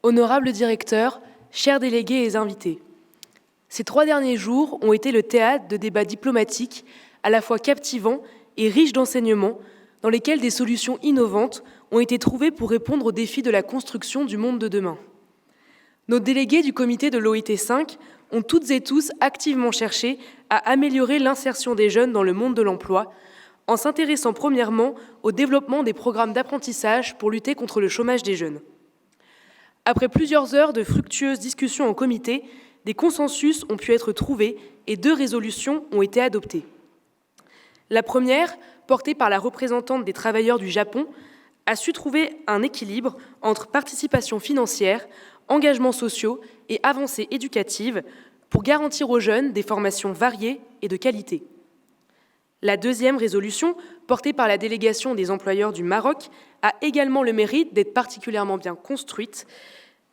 Honorable directeur, chers délégués et invités, ces 3 derniers jours ont été le théâtre de débats diplomatiques à la fois captivants et riches d'enseignements, dans lesquels des solutions innovantes ont été trouvées pour répondre aux défis de la construction du monde de demain. Nos délégués du comité de l'OIT 5 ont toutes et tous activement cherché à améliorer l'insertion des jeunes dans le monde de l'emploi, en s'intéressant premièrement au développement des programmes d'apprentissage pour lutter contre le chômage des jeunes. Après plusieurs heures de fructueuses discussions en comité, des consensus ont pu être trouvés et 2 résolutions ont été adoptées. La première, portée par la représentante des travailleurs du Japon, a su trouver un équilibre entre participation financière, engagements sociaux et avancées éducatives pour garantir aux jeunes des formations variées et de qualité. La deuxième résolution, portée par la délégation des employeurs du Maroc, a également le mérite d'être particulièrement bien construite.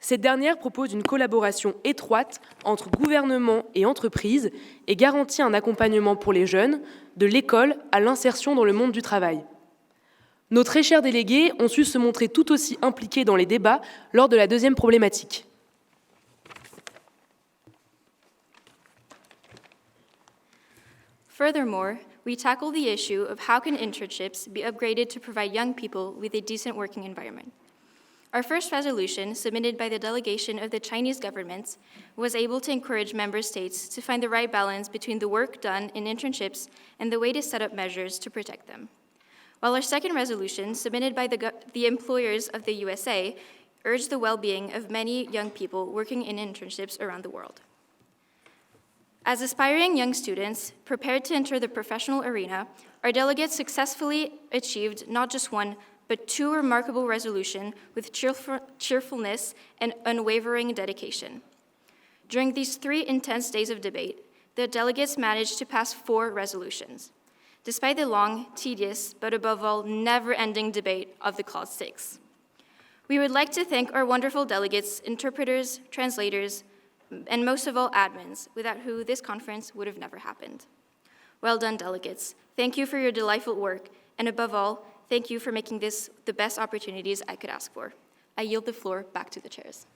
Cette dernière propose une collaboration étroite entre gouvernement et entreprises et garantit un accompagnement pour les jeunes, de l'école à l'insertion dans le monde du travail. Nos très chers délégués ont su se montrer tout aussi impliqués dans les débats lors de la deuxième problématique. Furthermore, we tackle the issue of how can internships be upgraded to provide young people with a decent working environment. Our first resolution, submitted by the delegation of the Chinese government, was able to encourage member states to find the right balance between the work done in internships and the way to set up measures to protect them. While our second resolution, submitted by the employers of the USA, urged the well-being of many young people working in internships around the world. As aspiring young students prepared to enter the professional arena, our delegates successfully achieved not just one, but 2 remarkable resolutions with cheerfulness and unwavering dedication. During these 3 intense days of debate, the delegates managed to pass 4 resolutions, despite the long, tedious, but above all, never-ending debate of the Clause 6. We would like to thank our wonderful delegates, interpreters, translators, and most of all, admins, without who this conference would have never happened. Well done, delegates. Thank you for your delightful work, and above all, thank you for making this the best opportunities I could ask for. I yield the floor back to the chairs.